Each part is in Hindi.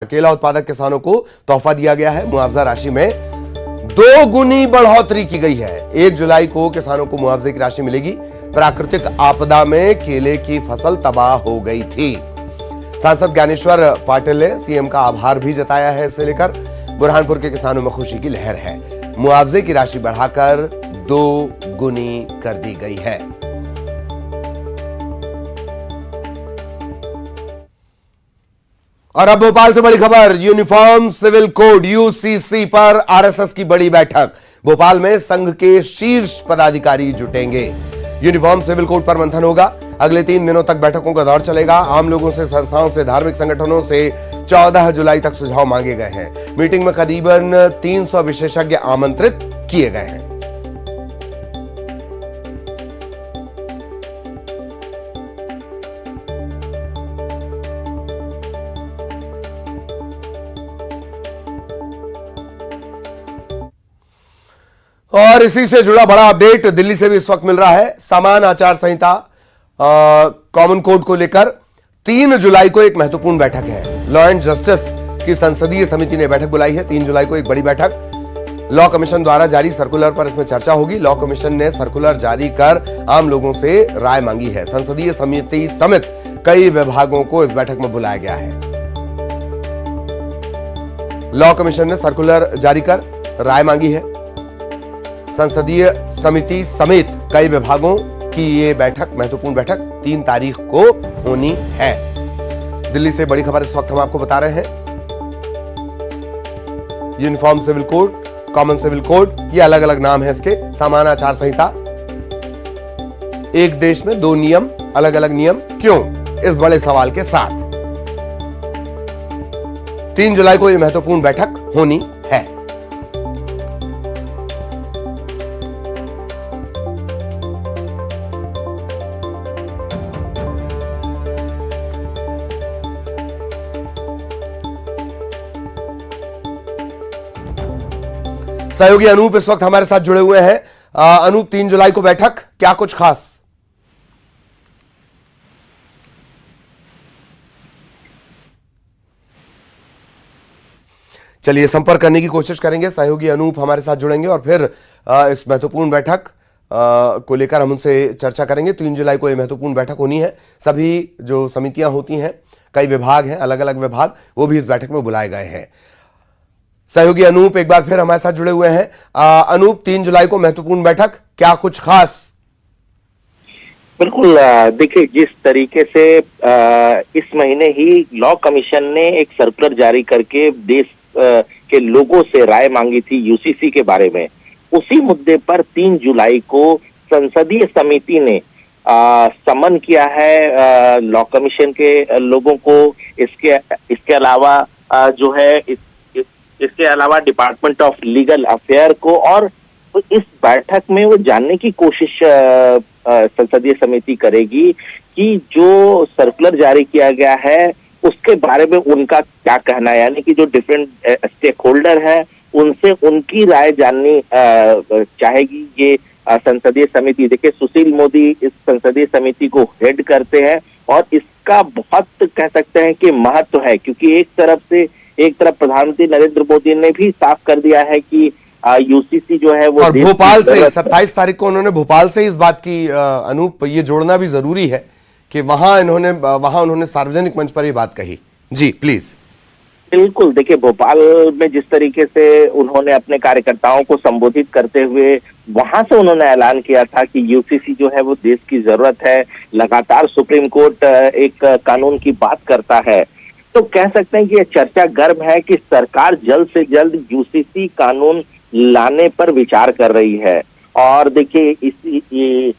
केला उत्पादक किसानों को तोहफा दिया गया है। मुआवजा राशि में 2 गुनी बढ़ोतरी की गई है। 1 जुलाई को किसानों को मुआवजे की राशि मिलेगी। प्राकृतिक आपदा में केले की फसल तबाह हो गई थी। सांसद ज्ञानेश्वर पाटिल ने सीएम का आभार भी जताया है। इससे लेकर बुरहानपुर के किसानों में खुशी की लहर है। मुआवजे की राशि बढ़ाकर 2 गुनी कर दी गई है। और अब भोपाल से बड़ी खबर, यूनिफॉर्म सिविल कोड यूसीसी पर आरएसएस की बड़ी बैठक। भोपाल में संघ के शीर्ष पदाधिकारी जुटेंगे। यूनिफॉर्म सिविल कोड पर मंथन होगा। अगले 3 दिनों तक बैठकों का दौर चलेगा। आम लोगों से, संस्थाओं से, धार्मिक संगठनों से 14 जुलाई तक सुझाव मांगे गए हैं। मीटिंग में करीबन 300 विशेषज्ञ आमंत्रित किए गए हैं। और इसी से जुड़ा बड़ा अपडेट दिल्ली से भी इस वक्त मिल रहा है। समान आचार संहिता कॉमन कोड को लेकर 3 जुलाई को एक महत्वपूर्ण बैठक है। लॉ एंड जस्टिस की संसदीय समिति ने बैठक बुलाई है। 3 जुलाई को एक बड़ी बैठक। लॉ कमीशन द्वारा जारी सर्कुलर पर इसमें चर्चा होगी। लॉ कमीशन ने सर्कुलर जारी कर आम लोगों से राय मांगी है। संसदीय समिति समेत कई विभागों को इस बैठक में बुलाया गया है। लॉ कमीशन ने सर्कुलर जारी कर राय मांगी है। संसदीय समिति समेत कई विभागों की ये बैठक, महत्वपूर्ण बैठक 3 तारीख को होनी है। दिल्ली से बड़ी खबर इस वक्त हम आपको बता रहे हैं। Uniform civil code, common civil code, ये अलग अलग नाम है इसके। समान आचार संहिता, एक देश में 2 नियम, अलग अलग नियम क्यों, इस बड़े सवाल के साथ 3 जुलाई को यह महत्वपूर्ण बैठक होनी है। सहयोगी अनूप इस वक्त हमारे साथ जुड़े हुए हैं। अनूप, 3 जुलाई को बैठक, क्या कुछ खास? चलिए संपर्क करने की कोशिश करेंगे। सहयोगी अनूप हमारे साथ जुड़ेंगे और फिर इस महत्वपूर्ण बैठक को लेकर हम उनसे चर्चा करेंगे। 3 जुलाई को यह महत्वपूर्ण बैठक होनी है। सभी जो समितियां होती हैं, कई विभाग हैं, अलग अलग विभाग, वो भी इस बैठक में बुलाए गए हैं। सहयोगी अनूप एक बार फिर हमारे साथ जुड़े हुए हैं। अनूप, 3 जुलाई को महत्वपूर्ण बैठक, क्या कुछ खास? बिल्कुल, देखिए, जिस तरीके से इस महीने ही लॉ कमीशन ने एक सर्कुलर जारी करके देश के लोगों से राय मांगी थी यूसीसी के बारे में, उसी मुद्दे पर 3 जुलाई को संसदीय समिति ने समन किया है लॉ कमीशन के लोगों को। इसके अलावा जो है इसके अलावा डिपार्टमेंट ऑफ लीगल अफेयर को, और इस बैठक में वो जानने की कोशिश संसदीय समिति करेगी कि जो सर्कुलर जारी किया गया है उसके बारे में उनका क्या कहना है। यानी कि जो डिफरेंट स्टेक होल्डर है उनसे उनकी राय जाननी चाहेगी ये संसदीय समिति। देखिए, सुशील मोदी इस संसदीय समिति को हेड करते हैं और इसका बहुत कह सकते हैं कि महत्व है, क्योंकि एक तरफ प्रधानमंत्री नरेंद्र मोदी ने भी साफ कर दिया है कि यूसीसी जो है वो, और भोपाल से 27 तारीख को उन्होंने भोपाल से इस बात की, अनूप, ये जोड़ना भी जरूरी है कि वहां उन्होंने सार्वजनिक मंच पर ये बात कही। जी प्लीज। बिल्कुल, देखिए, भोपाल में जिस तरीके से उन्होंने अपने कार्यकर्ताओं को संबोधित करते हुए वहां से उन्होंने ऐलान किया था कि यूसीसी जो है वो देश की जरूरत है। लगातार सुप्रीम कोर्ट एक कानून की बात करता है, तो कह सकते हैं कि यह चर्चा गर्म है कि सरकार जल्द से जल्द यूसीसी कानून लाने पर विचार कर रही है। और देखिए, इस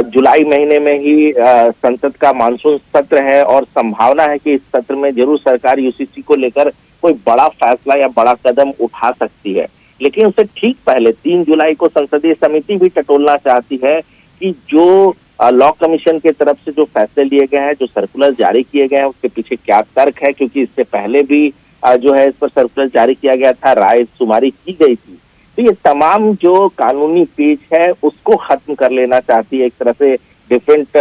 जुलाई महीने में ही संसद का मानसून सत्र है और संभावना है कि इस सत्र में जरूर सरकार यूसीसी को लेकर कोई बड़ा फैसला या बड़ा कदम उठा सकती है। लेकिन उससे ठीक पहले 3 जुलाई को संसदीय समिति भी टटोलना चाहती है कि जो लॉ कमीशन के तरफ से जो फैसले लिए गए हैं, जो सर्कुलर जारी किए गए हैं, उसके पीछे क्या तर्क है, क्योंकि इससे पहले भी जो है इस पर सर्कुलर जारी किया गया था, राय शुमारी की गई थी। तो ये तमाम जो कानूनी पेच है उसको खत्म कर लेना चाहती है एक तरह से डिफरेंट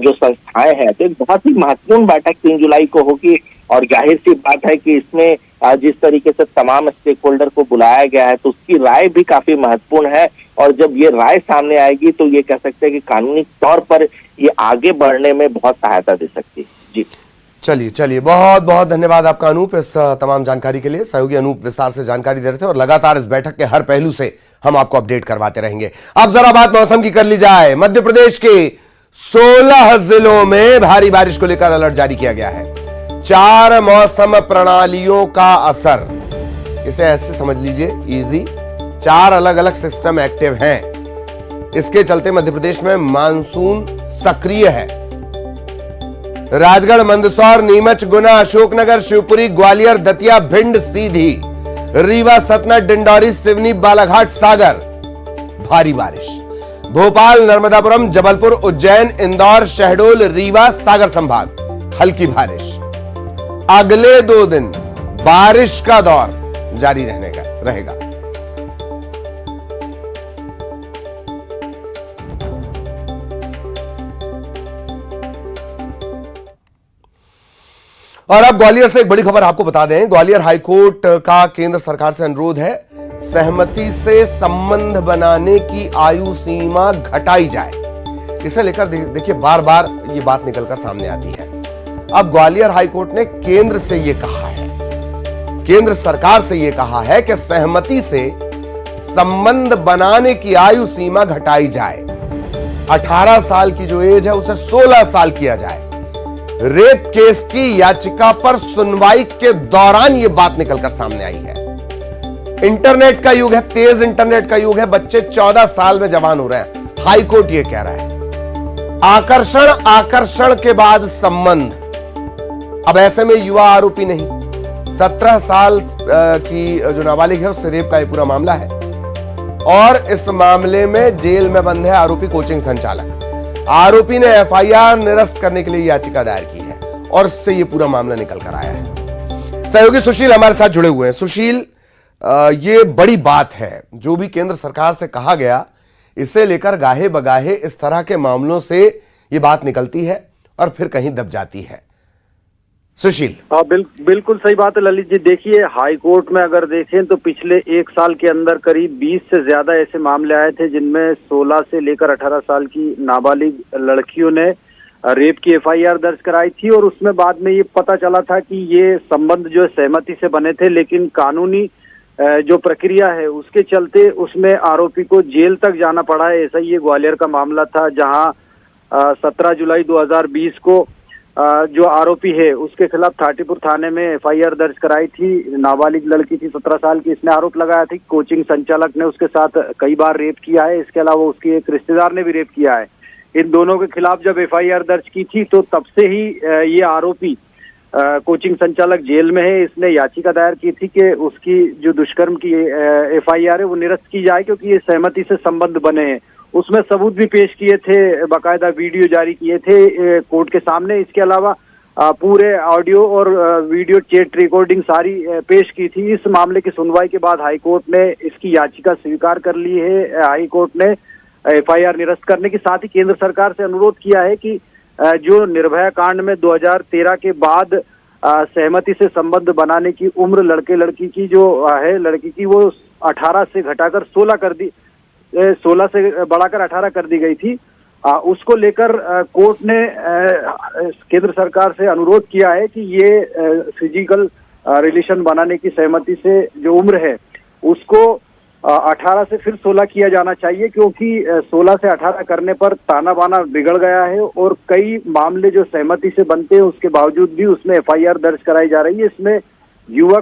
जो संस्थाएं हैं। तो एक बहुत ही महत्वपूर्ण बैठक 3 जुलाई को होगी। और जाहिर सी बात है कि इसमें जिस तरीके से तमाम स्टेक होल्डर को बुलाया गया है तो उसकी राय भी काफी महत्वपूर्ण है। और जब ये राय सामने आएगी तो ये कह सकते हैं कि कानूनी तौर पर ये आगे बढ़ने में बहुत सहायता दे सकती है। जी चलिए बहुत बहुत धन्यवाद आपका अनूप, इस तमाम जानकारी के लिए। सहयोगी अनूप विस्तार से जानकारी दे रहे थे और लगातार इस बैठक के हर पहलू से हम आपको अपडेट करवाते रहेंगे। अब जरा बात मौसम की कर ली जाए। मध्य प्रदेश के 16 जिलों में भारी बारिश को लेकर अलर्ट जारी किया गया है। 4 मौसम प्रणालियों का असर, इसे ऐसे समझ लीजिए इजी, 4 अलग अलग सिस्टम एक्टिव हैं। इसके चलते मध्य प्रदेश में मानसून सक्रिय है। राजगढ़, मंदसौर, नीमच, गुना, अशोकनगर, शिवपुरी, ग्वालियर, दतिया, भिंड, सीधी, रीवा, सतना, डिंडौरी, सिवनी, बालाघाट, सागर भारी बारिश। भोपाल, नर्मदापुरम, जबलपुर, उज्जैन, इंदौर, शहडोल, रीवा, सागर संभाग हल्की बारिश। अगले 2 दिन बारिश का दौर जारी रहेगा। और अब ग्वालियर से एक बड़ी खबर आपको बता दें। ग्वालियर हाईकोर्ट का केंद्र सरकार से अनुरोध है, सहमति से संबंध बनाने की आयु सीमा घटाई जाए। इसे लेकर देखिए बार बार ये बात निकलकर सामने आती है। अब ग्वालियर हाईकोर्ट ने केंद्र से ये कहा है, केंद्र सरकार से ये कहा है कि सहमति से संबंध बनाने की आयु सीमा घटाई जाए। 18 साल की जो एज है उसे 16 साल किया जाए। रेप केस की याचिका पर सुनवाई के दौरान यह बात निकलकर सामने आई है। इंटरनेट का युग है, तेज इंटरनेट का युग है, बच्चे 14 साल में जवान हो रहे हैं। हाईकोर्ट यह कह रहा है आकर्षण के बाद संबंध। अब ऐसे में युवा आरोपी नहीं, 17 साल की जो नाबालिग है उससे रेप का यह पूरा मामला है और इस मामले में जेल में बंद है आरोपी कोचिंग संचालक। आरोपी ने एफआईआर निरस्त करने के लिए याचिका दायर की है और इससे यह पूरा मामला निकल कर आया है। सहयोगी सुशील हमारे साथ जुड़े हुए हैं। सुशील, ये बड़ी बात है जो भी केंद्र सरकार से कहा गया, इसे लेकर गाहे बगाहे इस तरह के मामलों से ये बात निकलती है और फिर कहीं दब जाती है। सुशील। बिल्कुल सही बात है ललित जी। देखिए, हाई कोर्ट में अगर देखें तो पिछले 1 साल के अंदर करीब 20 से ज्यादा ऐसे मामले आए थे जिनमें 16 से लेकर 18 साल की नाबालिग लड़कियों ने रेप की एफआईआर दर्ज कराई थी और उसमें बाद में ये पता चला था कि ये संबंध जो सहमति से बने थे, लेकिन कानूनी जो प्रक्रिया है उसके चलते उसमें आरोपी को जेल तक जाना पड़ा है। ऐसा ही ये ग्वालियर का मामला था जहां 17 जुलाई 2020 को जो आरोपी है उसके खिलाफ थाटीपुर थाने में एफआईआर दर्ज कराई थी। नाबालिग लड़की थी 17 साल की। इसने आरोप लगाया था कि कोचिंग संचालक ने उसके साथ कई बार रेप किया है। इसके अलावा उसकी एक रिश्तेदार ने भी रेप किया है। इन दोनों के खिलाफ जब एफआईआर दर्ज की थी तो तब से ही ये आरोपी कोचिंग संचालक जेल में है। इसने याचिका दायर की थी कि उसकी जो दुष्कर्म की एफआईआर है वो निरस्त की जाए क्योंकि ये सहमति से संबंध बने हैं। उसमें सबूत भी पेश किए थे, बाकायदा वीडियो जारी किए थे कोर्ट के सामने। इसके अलावा पूरे ऑडियो और वीडियो चैट रिकॉर्डिंग सारी पेश की थी। इस मामले की सुनवाई के बाद हाईकोर्ट ने इसकी याचिका स्वीकार कर ली है। हाईकोर्ट ने एफआईआर निरस्त करने के साथ ही केंद्र सरकार से अनुरोध किया है कि जो निर्भया कांड में 2013 के बाद सहमति से संबंध बनाने की उम्र लड़के लड़की की जो है, लड़की की वो 18 से घटाकर 16 से बढ़ाकर 18 कर दी गई थी। उसको लेकर कोर्ट ने केंद्र सरकार से अनुरोध किया है कि ये फिजिकल रिलेशन बनाने की सहमति से जो उम्र है उसको 18 से फिर 16 किया जाना चाहिए क्योंकि 16 से 18 करने पर ताना बाना बिगड़ गया है और कई मामले जो सहमति से बनते हैं उसके बावजूद भी उसमें एफआईआर दर्ज कराई जा रही है। इसमें युवक